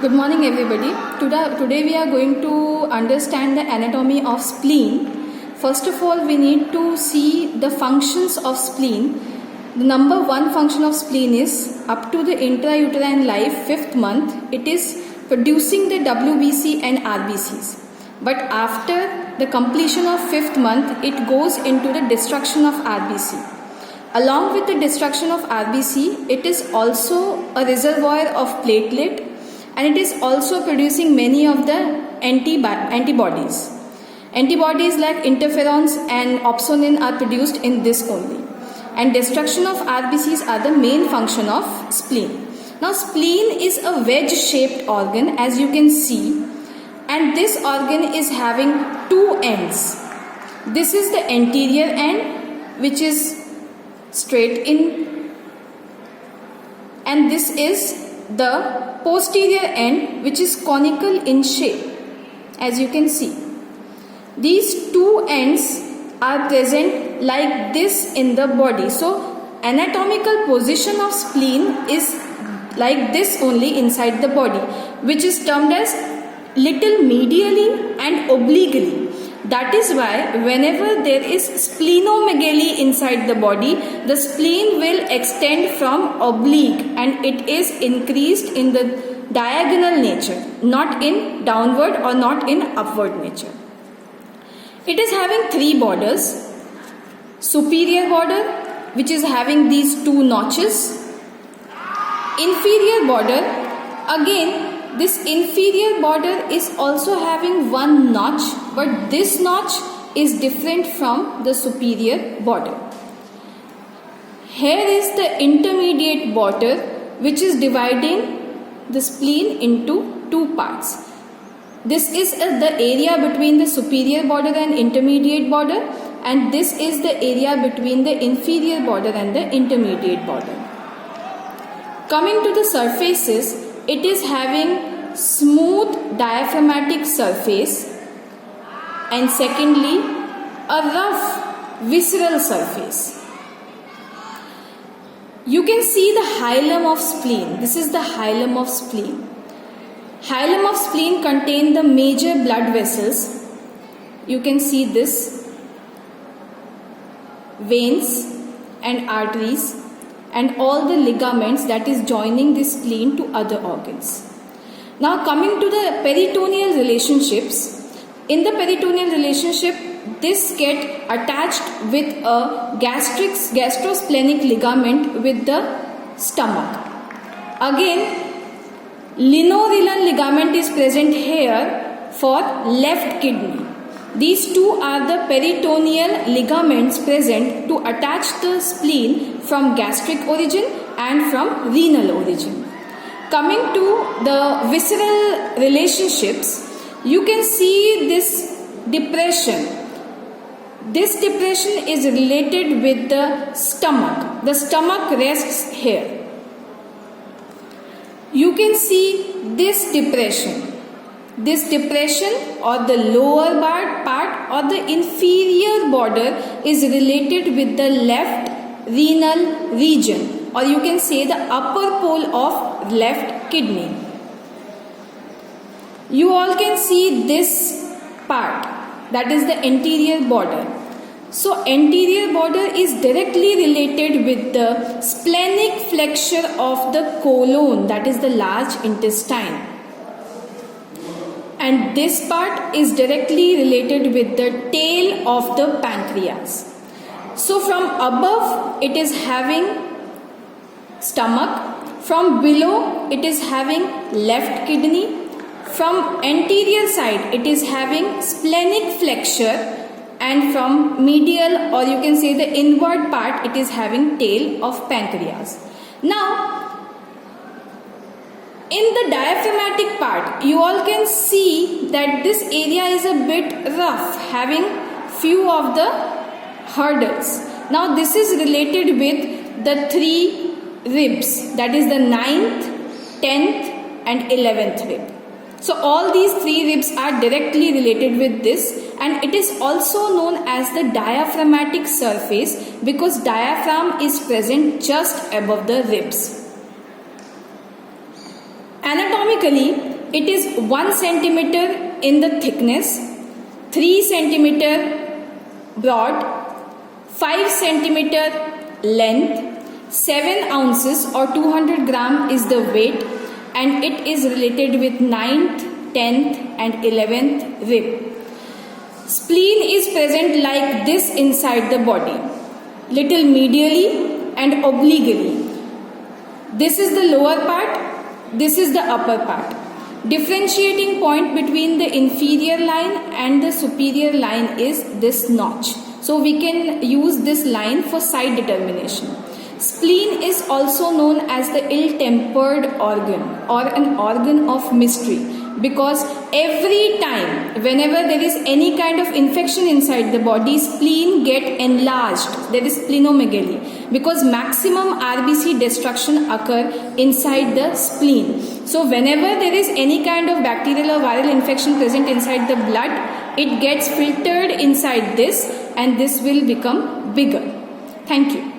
Good morning everybody. Today we are going to understand the anatomy of spleen. First of all, we need to see the functions of spleen. The number one function of spleen is up to the intrauterine life, 5th month, it is producing the WBC and RBCs. But after the completion of 5th month, it goes into the destruction of RBC. Along with the destruction of RBC, it is also a reservoir of platelet, and it is also producing many of the antibodies. Antibodies like interferons and opsonin are produced in this only. And destruction of RBCs are the main function of spleen. Now spleen is a wedge-shaped organ, as you can see, and this organ is having two ends. This is the anterior end, which is straight in, and this is the posterior end, which is conical in shape, as you can see. These two ends are present like this in the body. So anatomical position of spleen is like this only inside the body, which is termed as little medially and obliquely. That is why whenever there is splenomegaly inside the body, the spleen will extend from oblique and it is increased in the diagonal nature, not in downward or not in upward nature. It is having three borders. Superior border, which is having these two notches. Inferior border, again this inferior border is also having one notch, but this notch is different from the superior border. Here is the intermediate border, which is dividing the spleen into two parts. This is the area between the superior border and intermediate border, and this is the area between the inferior border and the intermediate border. Coming to the surfaces, it is having smooth diaphragmatic surface, and secondly a rough visceral surface. You can see the hilum of spleen. This is the hilum of spleen. Hilum of spleen contain the major blood vessels. You can see this, veins and arteries, and all the ligaments that is joining this spleen to other organs. Now coming to the peritoneal relationships. In the peritoneal relationship, this get attached with a gastrosplenic ligament with the stomach. Again, linorelan ligament is present here for left kidney. These two are the peritoneal ligaments present to attach the spleen from gastric origin and from renal origin. Coming to the visceral relationships, you can see this depression. This depression is related with the stomach. The stomach rests here. You can see this depression. This depression or the lower part or the inferior border is related with the left renal region, or you can say the upper pole of left kidney. You all can see this part, that is the anterior border. So anterior border is directly related with the splenic flexure of the colon, that is the large intestine. And this part is directly related with the tail of the pancreas. So from above it is having stomach, from below it is having left kidney, from anterior side it is having splenic flexure, and from medial, or you can say the inward part, it is having tail of pancreas. Now in the diaphragmatic part, you all can see that this area is a bit rough, having few of the hurdles. Now this is related with the three ribs, that is the 9th, 10th and 11th rib. So all these three ribs are directly related with this, and it is also known as the diaphragmatic surface because diaphragm is present just above the ribs. Anatomically, It is 1 centimeter in the thickness, 3 centimeter broad, 5 centimeter length, 7 ounces or 200 gram is the weight, and it is related with 9th, 10th and 11th rib. Spleen is present like this inside the body, little medially and obliquely. This is the lower part, this is the upper part. Differentiating point between the inferior line and the superior line is this notch. So we can use this line for side determination. Spleen is also known as the ill-tempered organ or an organ of mystery, because every time whenever there is any kind of infection inside the body, spleen get enlarged. There is splenomegaly, because maximum RBC destruction occur inside the spleen. So whenever there is any kind of bacterial or viral infection present inside the blood, it gets filtered inside this and this will become bigger. Thank you.